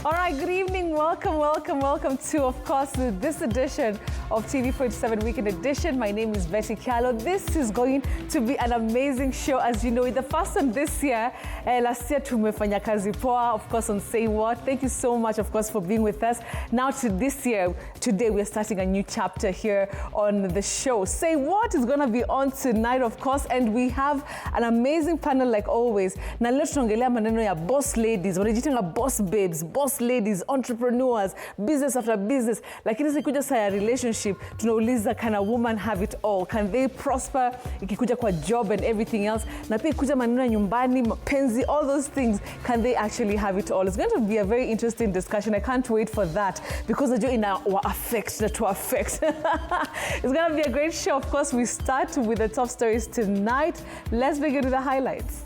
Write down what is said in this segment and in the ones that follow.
All right, good evening. Welcome to, of course, this edition of TV47 Weekend Edition. My name is Kyallo. This is going to be an amazing show, as you know. The first one this year, last year tumefanya kazi poa, of course, on Say What. Thank you so much, of course, for being with us. Now to this year, today we're starting a new chapter here on the show. Say What is going to be on tonight, of course, and we have an amazing panel like always. Na leo tunaongelea maneno ya boss ladies, wanajiita boss babes, boss ladies, entrepreneurs, business after business. Lakini sikuja saa ya relationship, tunauliza, can a woman have it all? Can they prosper ikikuja kwa job and everything else? Na pia kuja maneno ya nyumbani, mapenzi, all those things, can they actually have it all? It's going to be a very interesting discussion. I can't wait for that because it's going to affect. It's going to be a great show. Of course, we start with the top stories tonight. Let's begin with the highlights.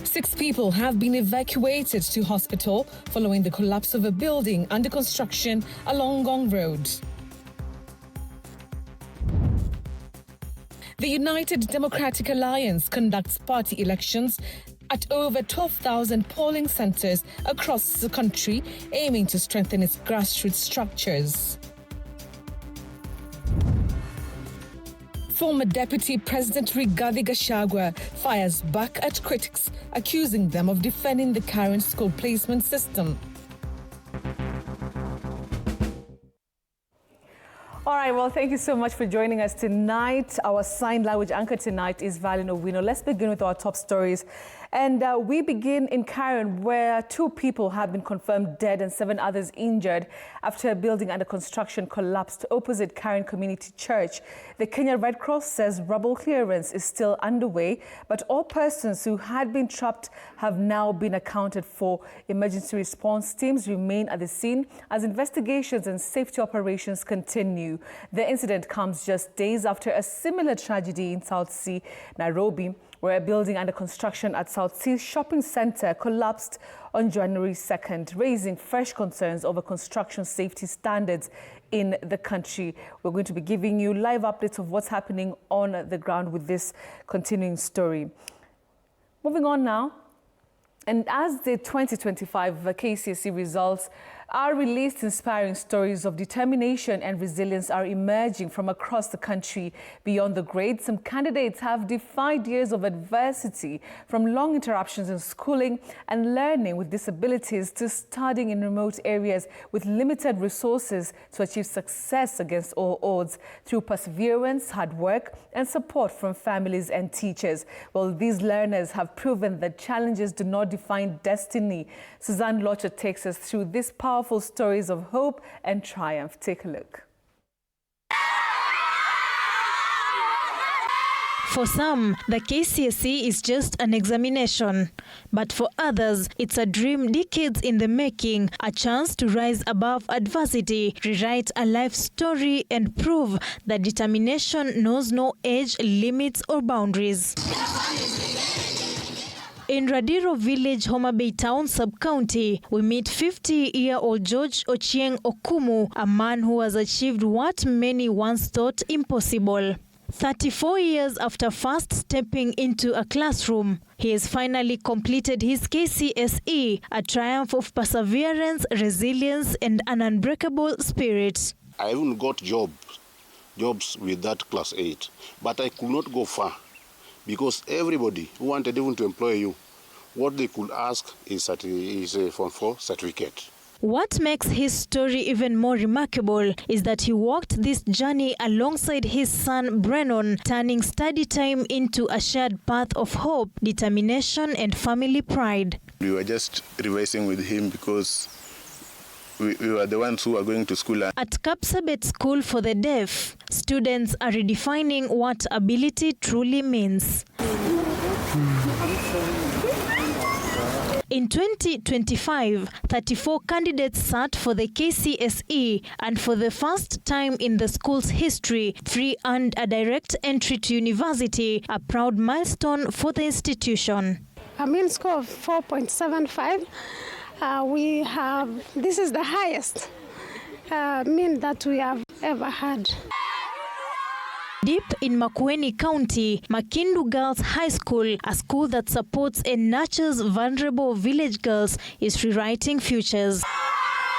Six people have been evacuated to hospital following the collapse of a building under construction along Ngong Road. The United Democratic Alliance conducts party elections at over 12,000 polling centers across the country, aiming to strengthen its grassroots structures. Former Deputy President Rigathi Gachagua fires back at critics, accusing them of defending the current school placement system. All right, well, thank you so much for joining us tonight. Our sign language anchor tonight is Valen Owino. Let's begin with our top stories. And we begin in Karen, where 2 people have been confirmed dead and 7 others injured after a building under construction collapsed opposite Karen Community Church. The Kenya Red Cross says rubble clearance is still underway, but all persons who had been trapped have now been accounted for. Emergency response teams remain at the scene as investigations and safety operations continue. The incident comes just days after a similar tragedy in South Sea, Nairobi, where a building under construction at South Sea Shopping Centre collapsed on January 2nd, raising fresh concerns over construction safety standards in the country. We're going to be giving you live updates of what's happening on the ground with this continuing story. Moving on now. And as the 2025 KCSE results are released, inspiring stories of determination and resilience are emerging from across the country. Beyond the grades, some candidates have defied years of adversity, from long interruptions in schooling and learning with disabilities to studying in remote areas with limited resources to achieve success against all odds through perseverance, hard work, and support from families and teachers. Well, these learners have proven that challenges do not define destiny. Suzanne Locher takes us through this powerful stories of hope and triumph. Take a look. For some, the KCSE is just an examination. But for others, it's a dream decades in the making, a chance to rise above adversity, rewrite a life story, and prove that determination knows no age, limits, or boundaries. In Radiro Village, Homa Bay Town Sub-County, we meet 50-year-old George Ochieng Okumu, a man who has achieved what many once thought impossible. 34 years after first stepping into a classroom, he has finally completed his KCSE, a triumph of perseverance, resilience, and an unbreakable spirit. I even got jobs with that class 8, but I could not go far. Because everybody who wanted even to employ you, what they could ask is a Form 4 certificate. What makes his story even more remarkable is that he walked this journey alongside his son Brennan, turning study time into a shared path of hope, determination, and family pride. We were just revising with him because we were the ones who were going to school. At Kapsabet School for the Deaf, students are redefining what ability truly means. In 2025, 34 candidates sat for the KCSE, and for the first time in the school's history, 3 earned a direct entry to university, a proud milestone for the institution. A mean score of 4.75. This is the highest mean that we have ever had. Deep in Makueni County, Makindu Girls High School, a school that supports and nurtures vulnerable village girls, is rewriting futures.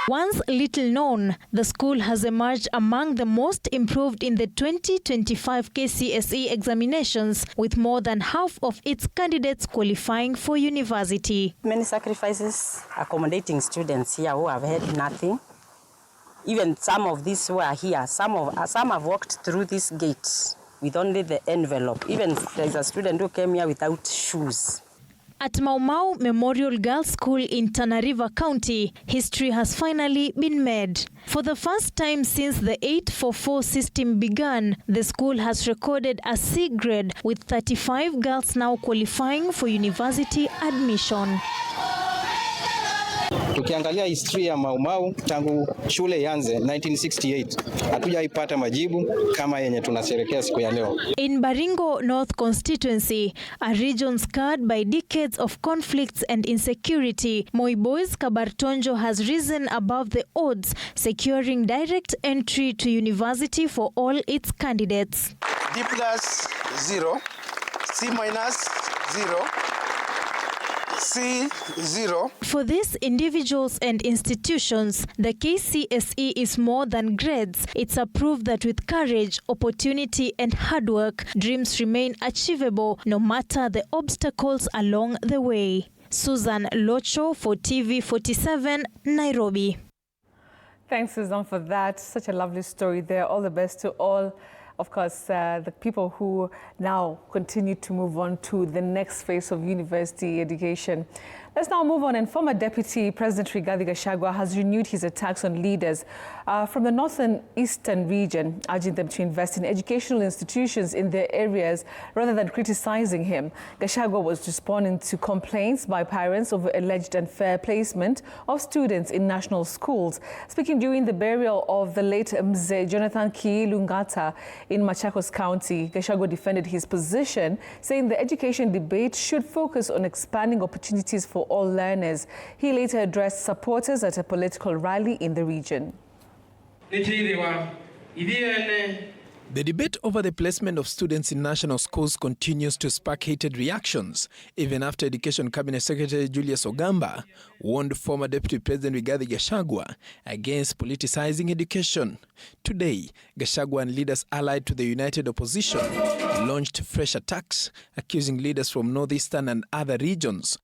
Once little known, the school has emerged among the most improved in the 2025 KCSE examinations, with more than half of its candidates qualifying for university. Many sacrifices accommodating students here who have had nothing. Even some of these who are here, some have walked through this gate with only the envelope. Even there's a student who came here without shoes. At Mau Mau Memorial Girls School in Tana River County, history has finally been made. For the first time since the 844 system began, the school has recorded a C grade, with 35 girls now qualifying for university admission. Tukiangalia history ya Mau Mau tangu shule yanze 1968, hatujaipata majibu kama yenye tunasherehekea siku ya leo. In Baringo North constituency, a region scarred by decades of conflicts and insecurity, Moi Boys Kabartonjo has risen above the odds, securing direct entry to university for all its candidates. D plus 0, C minus 0, C 0. For these individuals and institutions, the KCSE is more than grades. It's a proof that with courage, opportunity, and hard work, dreams remain achievable no matter the obstacles along the way. Susan Locho for TV47, Nairobi. Thanks, Susan, for that. Such a lovely story there. All the best to all, of course, the people who now continue to move on to the next phase of university education. Let's now move on. And former Deputy President Rigathi Gachagua has renewed his attacks on leaders from the northern eastern region, urging them to invest in educational institutions in their areas rather than criticizing him. Gachagua was responding to complaints by parents over alleged unfair placement of students in national schools. Speaking during the burial of the late Mzee Jonathan Kyallo Ngata in Machakos County, Gachagua defended his position, saying the education debate should focus on expanding opportunities for all learners. He later addressed supporters at a political rally in the region. The debate over the placement of students in national schools continues to spark heated reactions, even after Education Cabinet Secretary Julius Ogamba warned former Deputy President Rigathi Gachagua against politicizing education. Today, Gachagua and leaders allied to the united opposition launched fresh attacks, accusing leaders from northeastern and other regions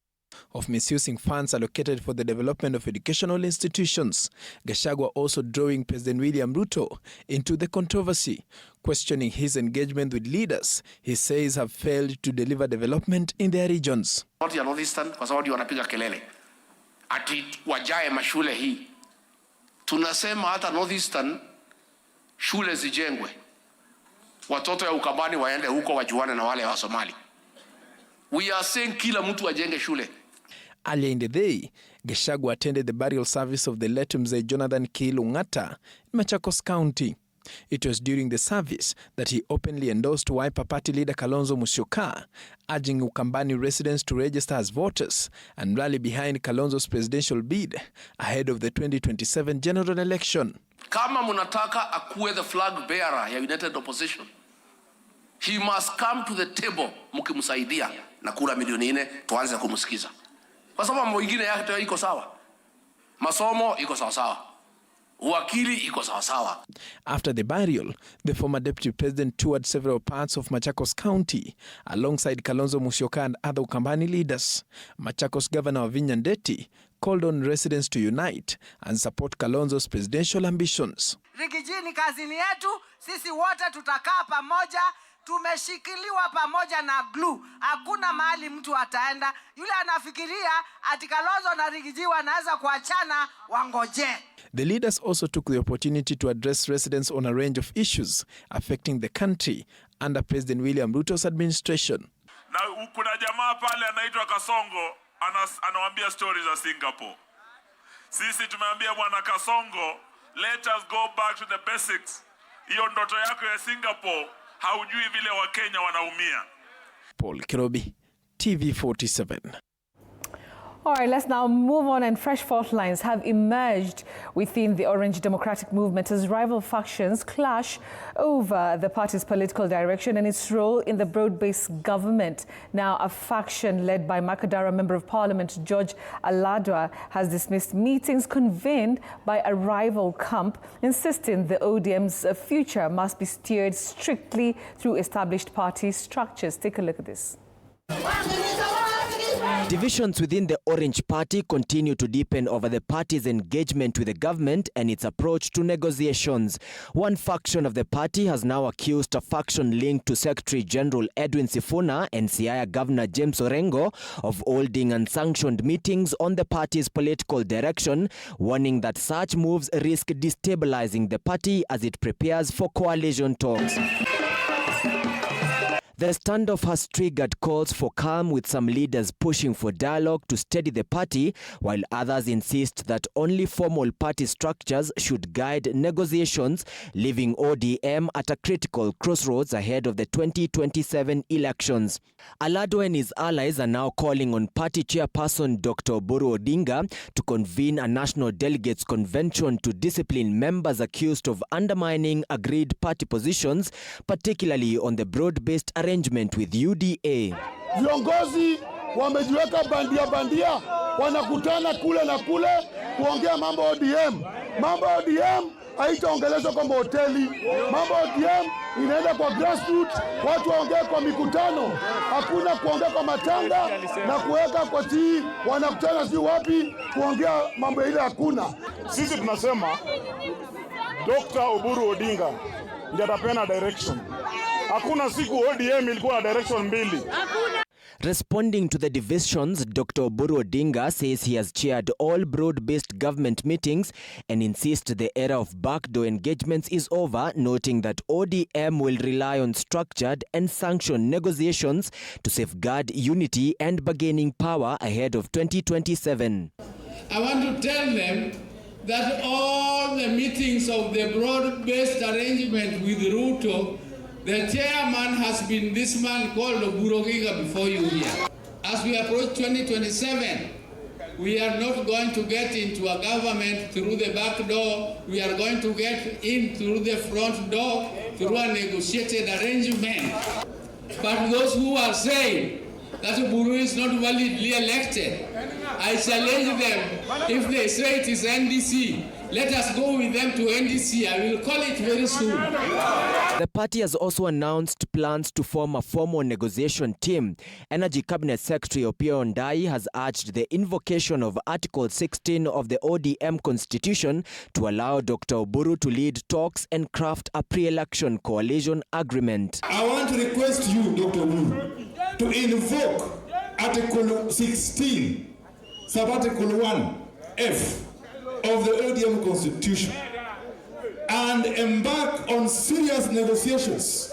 of misusing funds allocated for the development of educational institutions. Gachagua also drawing President William Ruto into the controversy, questioning his engagement with leaders he says have failed to deliver development in their regions. Not ya northeastern kwa sababu wanapiga kelele ati wajae mashule hii. Tunasema hata northeastern shule zijengwe, watoto ya Ukambani waende huko wajuane na wale wa Somali. We are saying kila mtu ajenge shule. Earlier in the day, Gachagua attended the burial service of the late Mzee Jonathan Kyallo Ngata in Machakos County. It was during the service that he openly endorsed Wiper Party leader Kalonzo Musyoka, urging Ukambani residents to register as voters and rally behind Kalonzo's presidential bid ahead of the 2027 general election. Kama munataka akuwe the flag bearer ya united opposition, he must come to the table mukimsaidia na kura milioni 4 tuanze kumsikiza. Kwa sababu mambo mengine yake iko sawa. Masomo iko sawa sawa. Uwakili iko sawa sawa. After the burial, the former deputy president toured several parts of Machakos County alongside Kalonzo Musyoka and other Ukambani leaders. Machakos Governor Wavinya Ndeti called on residents to unite and support Kalonzo's presidential ambitions. Rigijini kazini yetu, sisi wote tutakaa pamoja. Tumeshikiliwa pamoja na glue. Hakuna mahali mtu ataenda. Yule anafikiria ati Kalonzo na Rigiji wanaweza kuachana, wangoje. The leaders also took the opportunity to address residents on a range of issues affecting the country under President William Ruto's administration. Na kuna jamaa pale anaitwa Kasongo anawaambia stories za Singapore. Sisi tumeambia bwana Kasongo, let us go back to the basics. Hiyo ndoto yako ya Singapore haujui vile Wakenya wanaumia. Paul Kirobi, TV47. All right, let's now move on, and fresh fault lines have emerged within the Orange Democratic Movement as rival factions clash over the party's political direction and its role in the broad-based government. Now, a faction led by Makadara Member of Parliament George Aladwa has dismissed meetings convened by a rival camp, insisting the ODM's future must be steered strictly through established party structures. Take a look at this. Divisions within the Orange Party continue to deepen over the party's engagement with the government and its approach to negotiations. One faction of the party has now accused a faction linked to Secretary General Edwin Sifuna and Siaya Governor James Orengo of holding unsanctioned meetings on the party's political direction, warning that such moves risk destabilizing the party as it prepares for coalition talks. The standoff has triggered calls for calm, with some leaders pushing for dialogue to steady the party, while others insist that only formal party structures should guide negotiations, leaving ODM at a critical crossroads ahead of the 2027 elections. Aladwa and his allies are now calling on party chairperson Dr. Oburu Odinga to convene a national delegates convention to discipline members accused of undermining agreed party positions, particularly on the broad-based arrangement with UDA. Viongozi wamejiweka bandia, wanakutana kule na kule kuongea mambo ODM. Mambo ODM haitaongelezwa kwa hoteli. Mambo ODM inaenda kwa grassroots, watu waongee kwa mikutano. Hakuna kuongea kwa matanga na kuweka kwa tii, wanakutana si wapi kuongea mambo ile hakuna. Sisi tunasema Dr. Oburu Odinga ndiye atapena direction. Hakuna siku ODM ilikuwa na direction mbili. Responding to the divisions, Dr. Oburu Odinga says he has chaired all broad-based government meetings and insists the era of backdoor engagements is over, noting that ODM will rely on structured and sanctioned negotiations to safeguard unity and bargaining power ahead of 2027. I want to tell them that all the meetings of the broad-based arrangement with Ruto, the chairman has been this man called Oburu Odinga before you here. As we approach 2027, we are not going to get into a government through the back door. We are going to get in through the front door through a negotiated arrangement. But those who are saying that Oburu is not validly elected, I challenge them. If they say it is NDC, let us go with them to NDC. I will call it very soon. The party has also announced plans to form a formal negotiation team. Energy Cabinet Secretary Opiyo Ndai has urged the invocation of Article 16 of the ODM Constitution to allow Dr. Oburu to lead talks and craft a pre-election coalition agreement. I want to request you, Dr. Oburu, to invoke Article 16, Sub-Article 1F of the ODM Constitution and embark on serious negotiations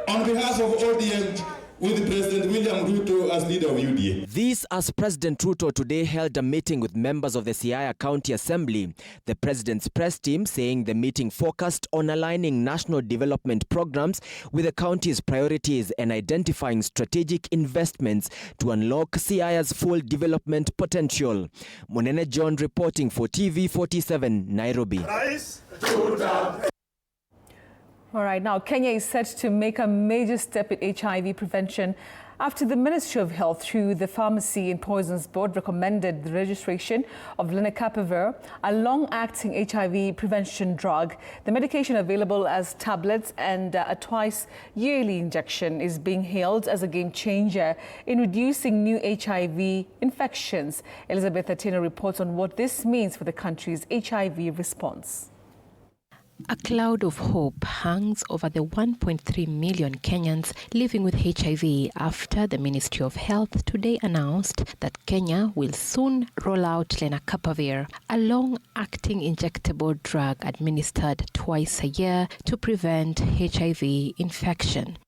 on behalf of ODM with President William Ruto as leader of UDA. This as President Ruto today held a meeting with members of the Siaya County Assembly. The president's press team saying the meeting focused on aligning national development programs with the county's priorities and identifying strategic investments to unlock Siaya's full development potential. Monene John reporting for TV47, Nairobi. All right, now Kenya is set to make a major step in HIV prevention after the Ministry of Health, through the Pharmacy and Poisons Board, recommended the registration of lenacapavir, a long-acting HIV prevention drug. The medication, available as tablets and a twice-yearly injection, is being hailed as a game-changer in reducing new HIV infections. Elizabeth Atino reports on what this means for the country's HIV response. A cloud of hope hangs over the 1.3 million Kenyans living with HIV after the Ministry of Health today announced that Kenya will soon roll out lenacapavir, a long-acting injectable drug administered twice a year to prevent HIV infection.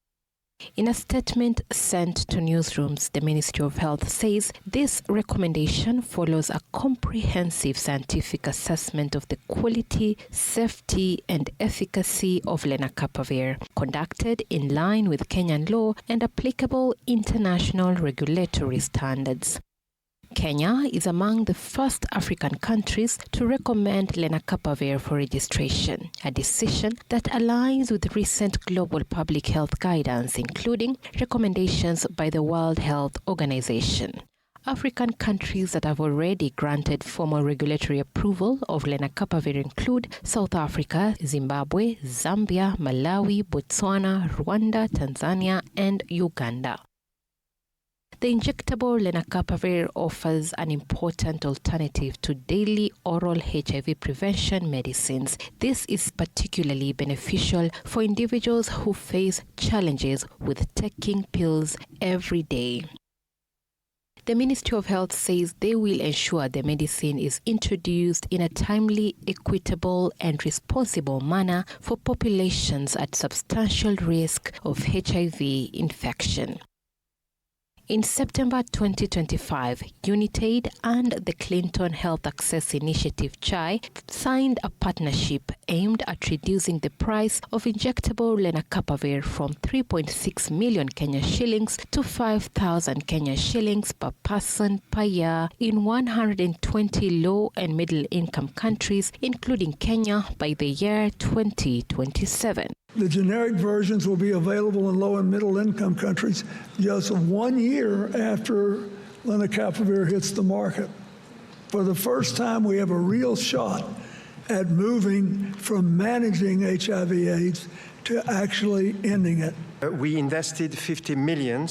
In a statement sent to newsrooms, the Ministry of Health says this recommendation follows a comprehensive scientific assessment of the quality, safety, and efficacy of lenacapavir, conducted in line with Kenyan law and applicable international regulatory standards. Kenya is among the first African countries to recommend lenacapavir for registration, a decision that aligns with recent global public health guidance, including recommendations by the World Health Organization. African countries that have already granted formal regulatory approval of lenacapavir include South Africa, Zimbabwe, Zambia, Malawi, Botswana, Rwanda, Tanzania, and Uganda. The injectable lenacapavir offers an important alternative to daily oral HIV prevention medicines. This is particularly beneficial for individuals who face challenges with taking pills every day. The Ministry of Health says they will ensure the medicine is introduced in a timely, equitable, and responsible manner for populations at substantial risk of HIV infection. In September 2025, UNITAID and the Clinton Health Access Initiative CHAI signed a partnership aimed at reducing the price of injectable lenacapavir from 3.6 million Kenya shillings to 5,000 Kenya shillings per person per year in 120 low and middle income countries, including Kenya, by the year 2027. The generic versions will be available in low and middle income countries just 1 year after lenacapavir hits the market. For the first time, we have a real shot at moving from managing HIV/AIDS to actually ending it. We invested 50 million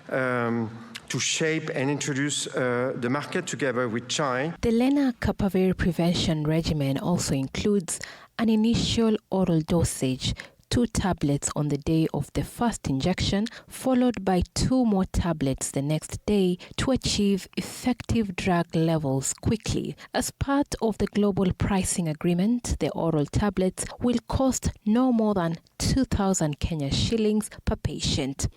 to shape and introduce the market together with CHAI. The lenacapavir prevention regimen also includes an initial oral dosage, 2 tablets on the day of the first injection, followed by 2 more tablets the next day to achieve effective drug levels quickly. As part of the global pricing agreement, the oral tablets will cost no more than 2,000 Kenya shillings per patient.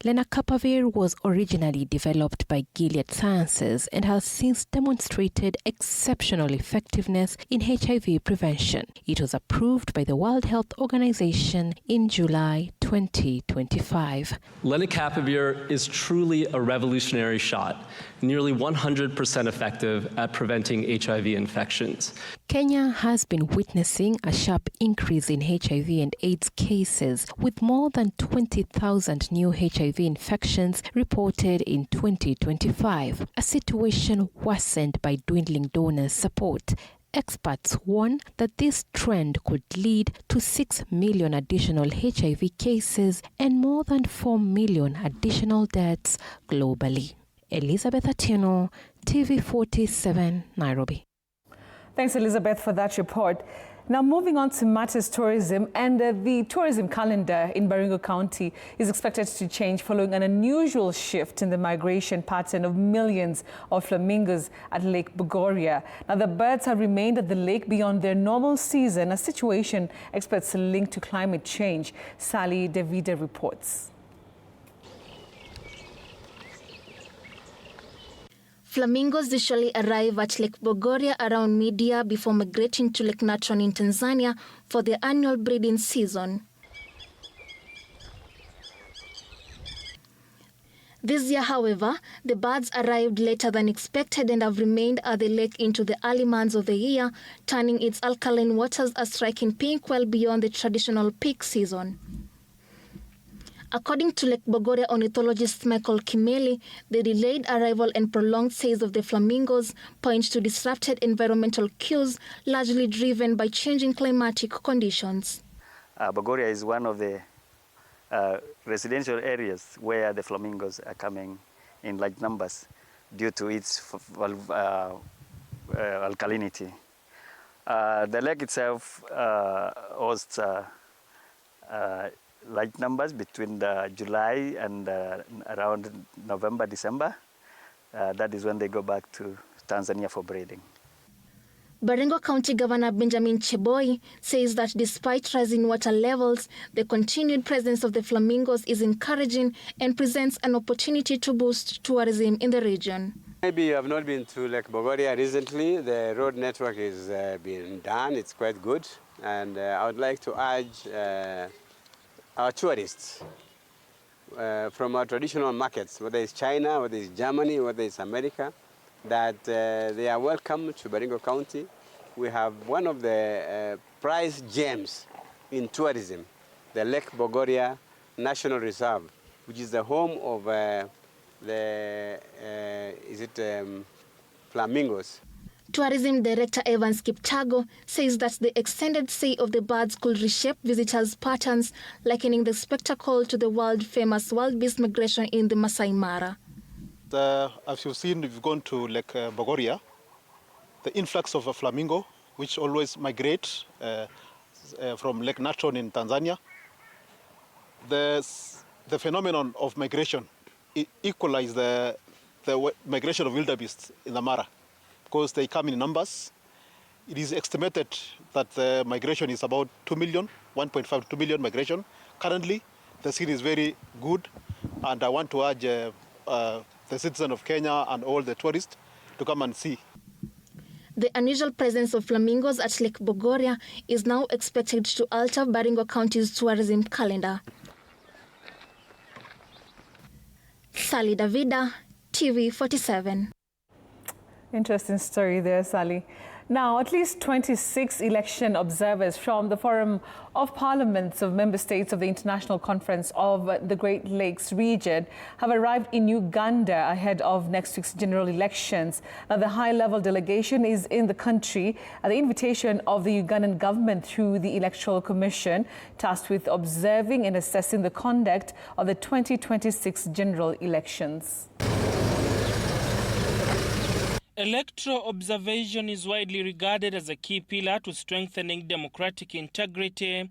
Lenacapavir was originally developed by Gilead Sciences and has since demonstrated exceptional effectiveness in HIV prevention. It was approved by the World Health Organization in July 2025. Lenacapavir is truly a revolutionary shot, nearly 100% effective at preventing HIV infections. Kenya has been witnessing a sharp increase in HIV and AIDS cases, with more than 20,000 new HIV infections reported in 2025, a situation worsened by dwindling donor support. Experts warn that this trend could lead to 6 million additional HIV cases and more than 4 million additional deaths globally. Elizabeth Atieno, TV47, Nairobi. Thanks, Elizabeth, for that report. Now, moving on to matters tourism, and the tourism calendar in Baringo County is expected to change following an unusual shift in the migration pattern of millions of flamingos at Lake Bogoria. Now, the birds have remained at the lake beyond their normal season, a situation experts link to climate change. Sally Davide reports. Flamingos usually arrive at Lake Bogoria around mid-year before migrating to Lake Natron in Tanzania for their annual breeding season. This year, however, the birds arrived later than expected and have remained at the lake into the early months of the year, turning its alkaline waters a striking pink well beyond the traditional peak season. According to Lake Bogoria ornithologist Michael Kimeli, the delayed arrival and prolonged stays of the flamingos point to disrupted environmental cues, largely driven by changing climatic conditions. Bogoria is one of the residential areas where the flamingos are coming in large numbers due to its alkalinity. The lake itself hosts large numbers between July and around November, December. That is when they go back to Tanzania for breeding. Baringo County Governor Benjamin Cheboi says that despite rising water levels, the continued presence of the flamingos is encouraging and presents an opportunity to boost tourism in the region. Maybe you have not been to Lake Bogoria recently. The road network is being done. It's quite good. And I would like to urge our tourists from our traditional markets, whether it's China, whether it's Germany, whether it's America, that they are welcome to Baringo County. We have one of the prize gems in tourism, the Lake Bogoria National Reserve, which is the home of flamingos. Tourism Director Evans Kiptago says that the extended stay of the birds could reshape visitors' patterns, likening the spectacle to the world-famous wild-beast migration in the Masai Mara. As you've seen, we've gone to Lake Bogoria. The influx of a flamingo, which always migrate from Lake Natron in Tanzania. The phenomenon of migration equalize the migration of wildebeest in the Mara, because they come in numbers. It is estimated that the migration is about 2 million, 1.5 to 2 million migration. Currently, the scene is very good, and I want to urge the citizens of Kenya and all the tourists to come and see. The unusual presence of flamingos at Lake Bogoria is now expected to alter Baringo County's tourism calendar. Sally Davida, TV47. Interesting story there, Sally. Now, at least 26 election observers from the Forum of Parliaments of Member States of the International Conference of the Great Lakes region have arrived in Uganda ahead of next week's general elections. Now, the high-level delegation is in the country at the invitation of the Ugandan government through the Electoral Commission, tasked with observing and assessing the conduct of the 2026 general elections. Electoral observation is widely regarded as a key pillar to strengthening democratic integrity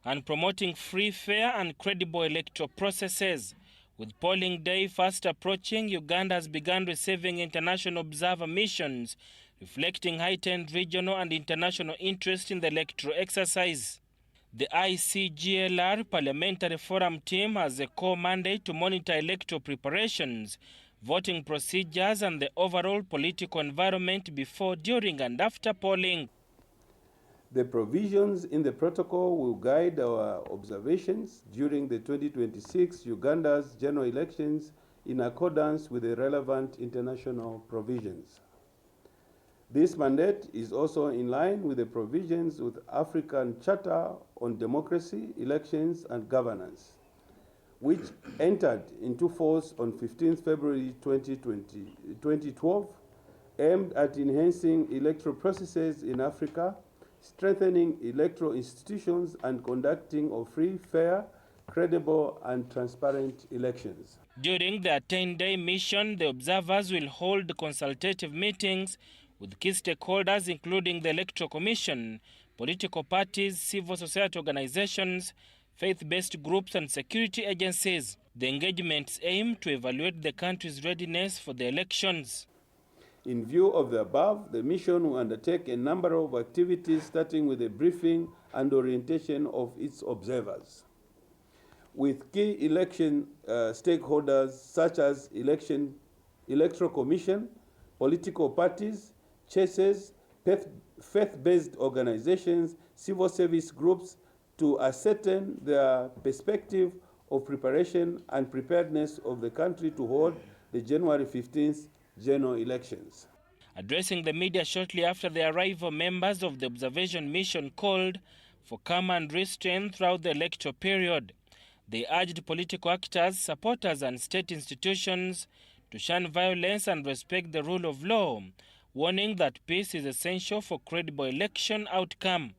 and promoting free, fair and credible electoral processes. With polling day fast approaching, Uganda has begun receiving international observer missions, reflecting heightened regional and international interest in the electoral exercise. The ICGLR Parliamentary Forum team has a core mandate to monitor electoral preparations, voting procedures and the overall political environment before, during and after polling. The provisions in the protocol will guide our observations during the 2026 Uganda's general elections in accordance with the relevant international provisions. This mandate is also in line with the provisions with African Charter on Democracy, Elections and Governance, which entered into force on 15th February 2012, aimed at enhancing electoral processes in Africa, strengthening electoral institutions, and conducting of free, fair, credible, and transparent elections. During their 10-day mission, the observers will hold consultative meetings with key stakeholders, including the Electoral Commission, political parties, civil society organizations, faith-based groups and security agencies. The engagements aim to evaluate the country's readiness for the elections. In view of the above, the mission will undertake a number of activities, starting with a briefing and orientation of its observers, with key election stakeholders such as Electoral Commission, political parties, churches, faith-based organizations, civil service groups, to ascertain their perspective of preparation and preparedness of the country to hold the January 15th general elections. Addressing the media shortly after the arrival, members of the observation mission called for calm and restraint throughout the electoral period. They urged political actors, supporters and state institutions to shun violence and respect the rule of law, warning that peace is essential for credible election outcome.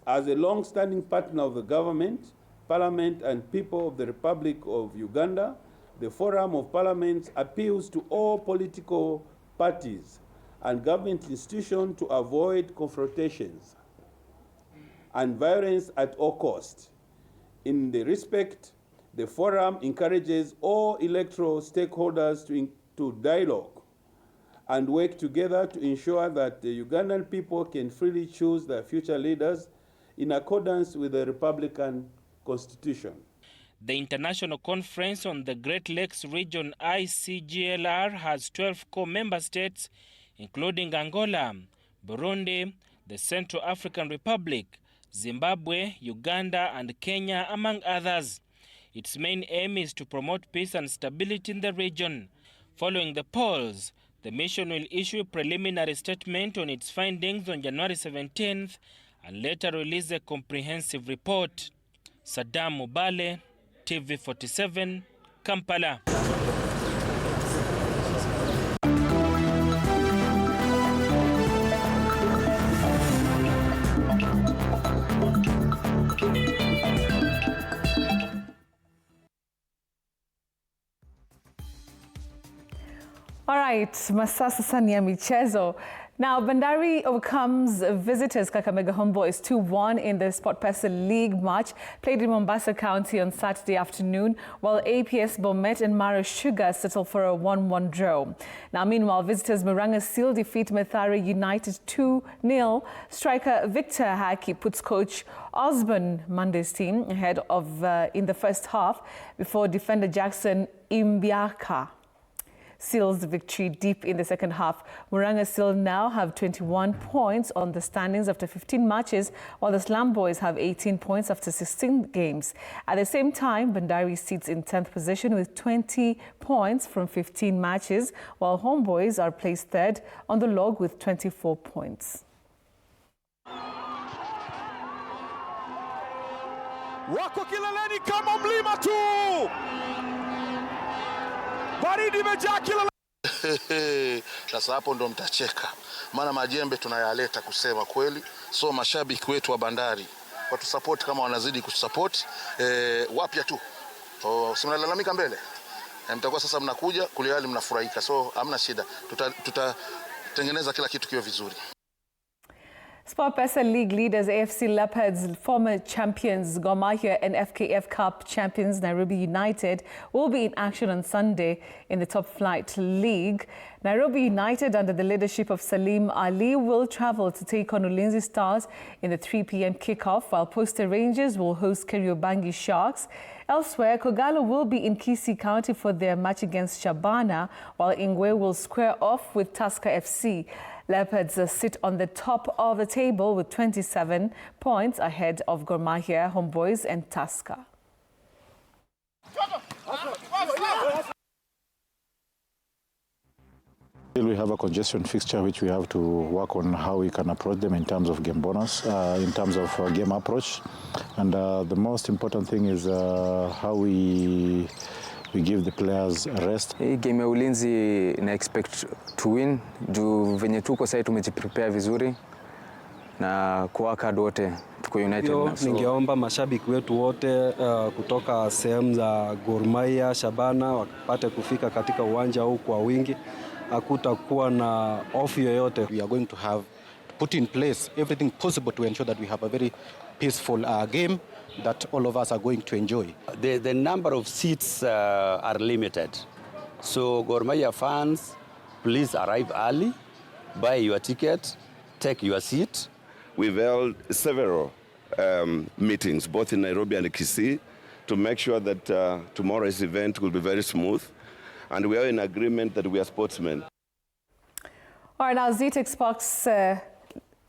As a long-standing partner of the government, Parliament and people of the Republic of Uganda, the Forum of Parliaments appeals to all political parties and government institutions to avoid confrontations and violence at all costs. In the respect, the Forum encourages all electoral stakeholders to dialogue and work together to ensure that the Ugandan people can freely choose their future leaders in accordance with the Republican Constitution. The International Conference on the Great Lakes Region, ICGLR, has 12 core member states, including Angola, Burundi, the Central African Republic, Zimbabwe, Uganda, and Kenya, among others. Its main aim is to promote peace and stability in the region. Following the polls, the mission will issue a preliminary statement on its findings on January 17th and later release a comprehensive report. Saddam Mubale, TV47, Kampala. All right, masaa sasa ni ya michezo. Now, Bandari overcomes visitors Kakamega Homeboys 2-1 in the SportPesa League match played in Mombasa County on Saturday afternoon, while APS Bomet and Mara Sugar settled for a 1-1 draw. Now, meanwhile, visitors Murang'a Seal defeat Mathare United 2-0. Striker Victor Haki puts coach Osborne Monday's team ahead of in the first half before defender Jackson Imbiaka seals the victory deep in the second half. Murang'a Seal now have 21 points on the standings after 15 matches, while the Slum Boys have 18 points after 16 games. At the same time, Bandari sits in 10th position with 20 points from 15 matches, while Homeboys are placed third on the log with 24 points. Wako kileleni kama mlima tu. Baridi imejaa kila. Sasa hapo ndo mtacheka, maana majembe tunayaleta kusema kweli. So mashabiki wetu wa Bandari watu support kama wanazidi kusupport wapya tu. Si mnalalamika mbele, mtakuwa sasa mnakuja kuliali mnafurahika, so hamna shida, tutatengeneza kila kitu kiwe vizuri. SportPesa League leaders AFC Leopards, former champions Gor Mahia and FKF Cup champions Nairobi United will be in action on Sunday in the top flight league. Nairobi United, under the leadership of Salim Ali, will travel to take on Ulinzi Stars in the 3 p.m. kickoff, while Posta Rangers will host Kariobangi Sharks. Elsewhere, Kyallo will be in Kisii County for their match against Shabana, while Ingwe will square off with Tusker FC. Leopards sit on the top of the table with 27 points ahead of Gor Mahia, Homeboys and Tusker. We have a congestion fixture which we have to work on how we can approach them in terms of game bonus, in terms of game approach. And the most important thing is how we give the players a rest. Hii game ya Ulinzi na expect to win. Juu venye tuko sasa tumejiprepare vizuri na kuwaka wote tuko united. Ningeomba mashabiki wetu wote kutoka sehemu za Gor Mahia, Shabana wapate kufika katika uwanja huu kwa wingi. Hakutakuwa na off yoyote. We are going to have to put in place everything possible to ensure that we have a very peaceful game that all of us are going to enjoy. The number of seats are limited. So Gor Mahia fans, please arrive early, buy your ticket, take your seat. We've held several meetings, both in Nairobi and Kisii, to make sure that tomorrow's event will be very smooth. And we are in agreement that we are sportsmen. All right, now ZTEC Sparks,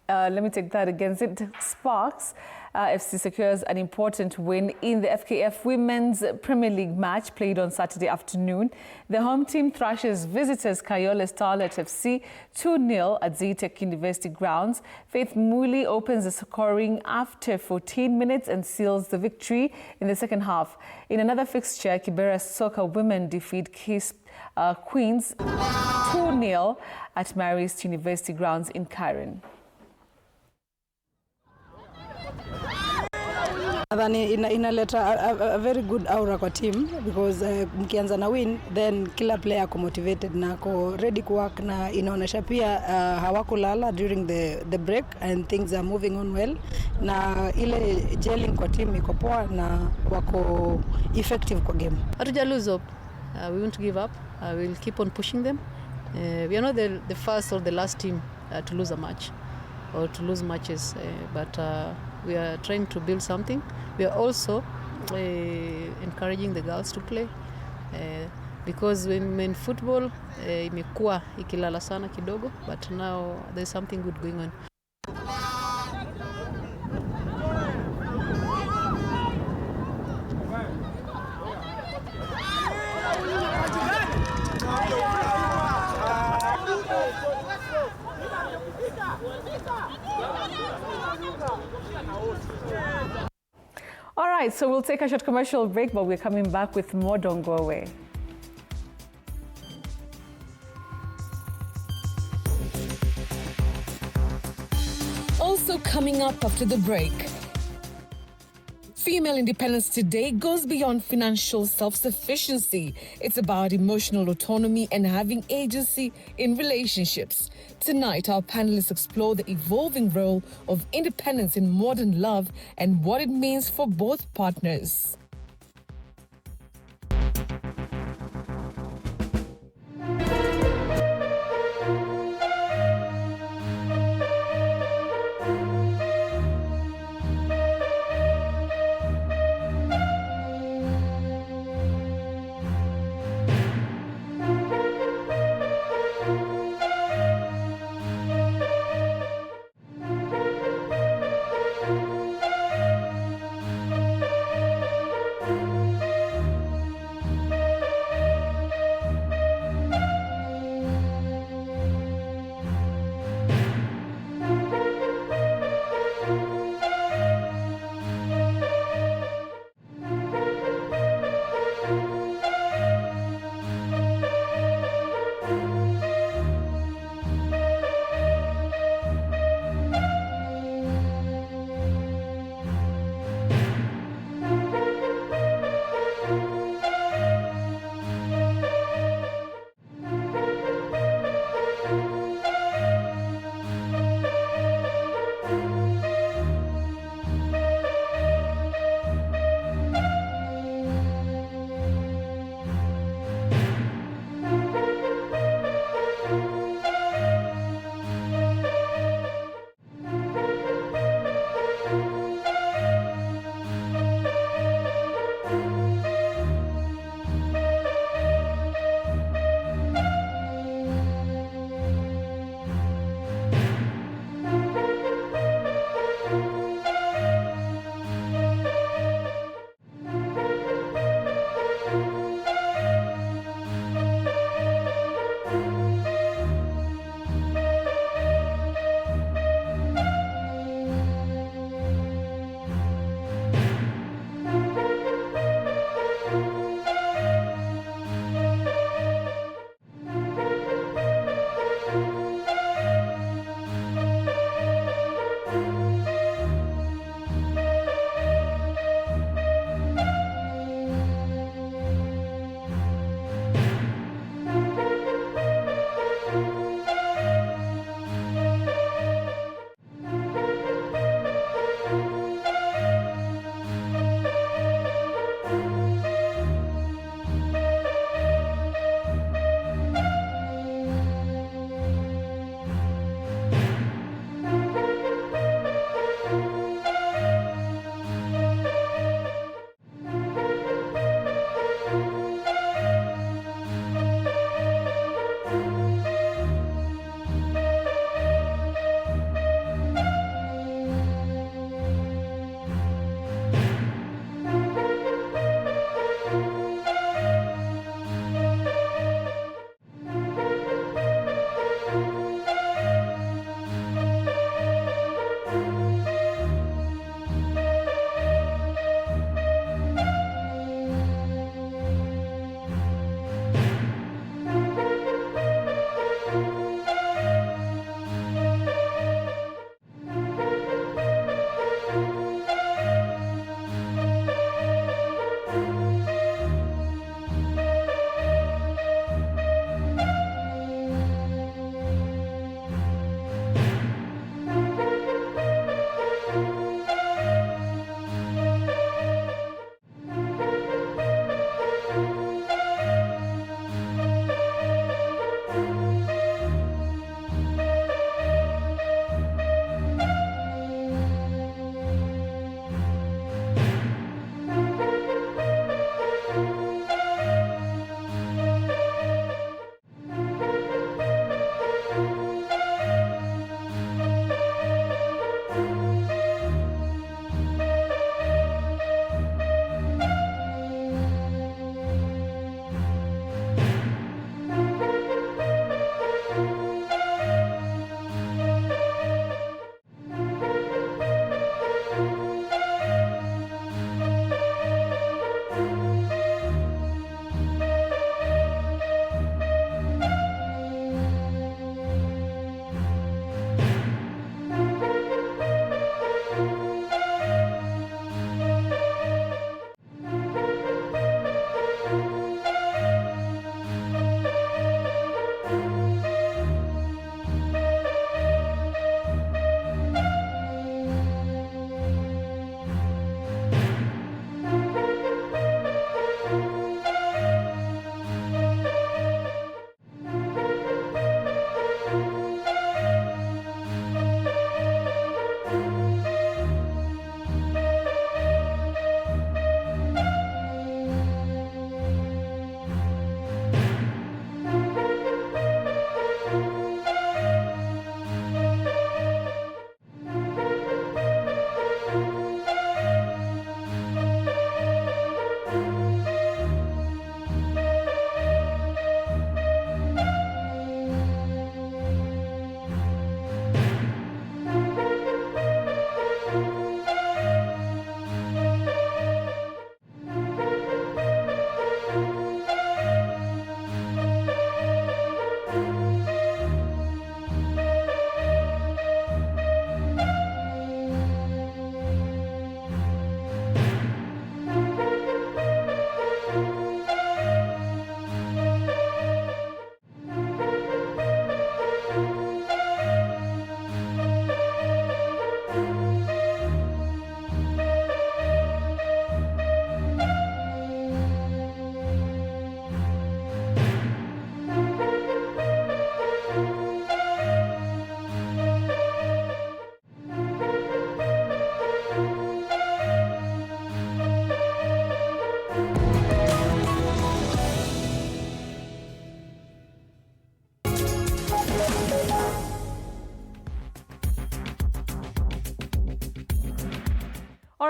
let me take that again. ZTEC Sparks FC secures an important win in the FKF Women's Premier League match played on Saturday afternoon. The home team thrashes visitors Kyallo Starlet FC 2-0 at ZTEC University grounds. Faith Muli opens the scoring after 14 minutes and seals the victory in the second half. In another fixture, Kibera Soccer women defeat Queens 2-0 at Marist University grounds in Karen. Nadhani inaleta a very good aura kwa team because mkianza na win then kila player ako motivated na ako ready to work, na inaonesha pia hawakulala during the break and things are moving on well, na ile gelling kwa team iko poa na wako effective kwa game. Hatuja lose hope. We won't give up. We'll keep on pushing them. We are not the first or the last team to lose a match or to lose matches, but we are trying to build something. We are also encouraging the girls to play because when football imekuwa ikilala sana kidogo, but now there's something good going on. right, so we'll take a short commercial break, but we're coming back with more. Don't go away. Also coming up after the break. Female independence today goes beyond financial self-sufficiency. It's about emotional autonomy and having agency in relationships. Tonight, our panelists explore the evolving role of independence in modern love and what it means for both partners.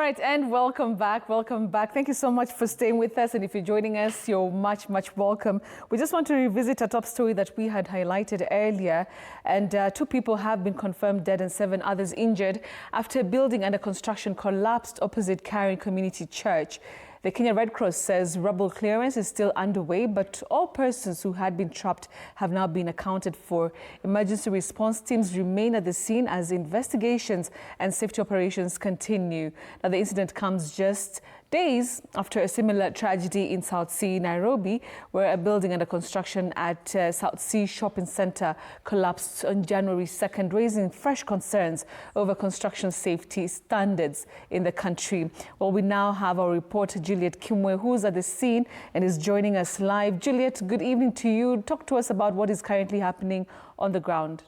right, and welcome back. Welcome back. Thank you so much for staying with us. And if you're joining us, you're much, much welcome. We just want to revisit a top story that we had highlighted earlier. And 2 people have been confirmed dead and 7 others injured after a building under construction collapsed opposite Karen Community Church. The Kenya Red Cross says rubble clearance is still underway, but all persons who had been trapped have now been accounted for. Emergency response teams remain at the scene as investigations and safety operations continue. Now, the incident comes just days after a similar tragedy in South Sea, Nairobi, where a building under construction at South Sea Shopping Centre collapsed on January 2nd, raising fresh concerns over construction safety standards in the country. Well, we now have our reporter, Juliet Kimwe, who's at the scene and is joining us live. Juliet, good evening to you. Talk to us about what is currently happening on the ground.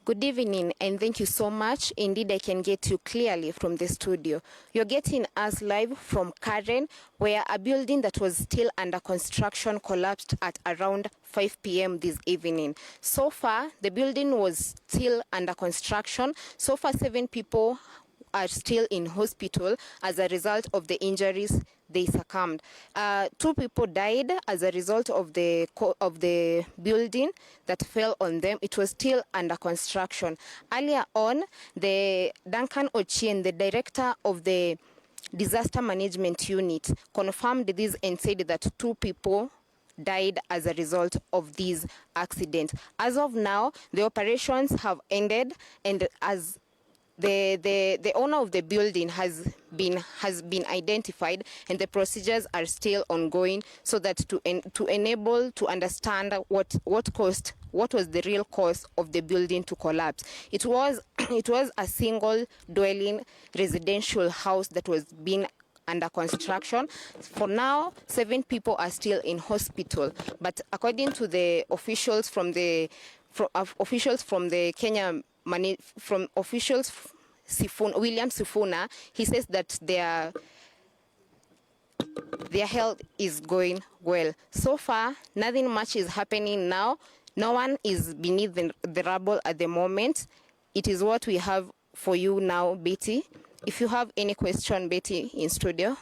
Good evening, and thank you so much. Indeed, I can get you clearly from the studio. You're getting us live from Karen, where a building that was still under construction collapsed at around 5 p.m. this evening. So far, the building was still under construction. So far, 7 people are still in hospital as a result of the injuries they succumbed. 2 people died as a result of the building that fell on them. It was still under construction. Earlier on, the Duncan Ochieng, the director of the disaster management unit, confirmed this and said that 2 people died as a result of these accidents. As of now, the operations have ended, and as the owner of the building has been identified, and the procedures are still ongoing, so that to enable to understand what was the real cause of the building to collapse. It was a single dwelling residential house that was being under construction. For now, 7 people are still in hospital, but according to the officials from the Kenya William Sifuna, he says that their health is going well. So far, nothing much is happening now. No one is beneath the rubble at the moment. It is what we have for you now, Betty. If you have any question, Betty, in studio.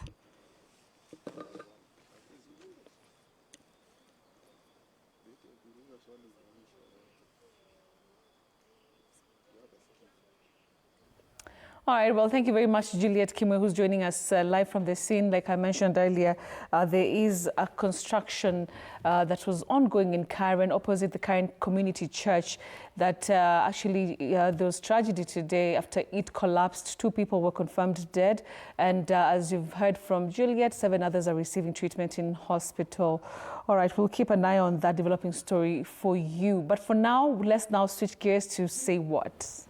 All right, well, thank you very much, Juliet Kimwe, who's joining us live from the scene. Like I mentioned earlier, there is a construction that was ongoing in Karen, opposite the Karen Community Church, that actually there was tragedy today after it collapsed. 2 people were confirmed dead. And as you've heard from Juliet, 7 others are receiving treatment in hospital. All right, we'll keep an eye on that developing story for you. But for now, let's now switch gears to Say What.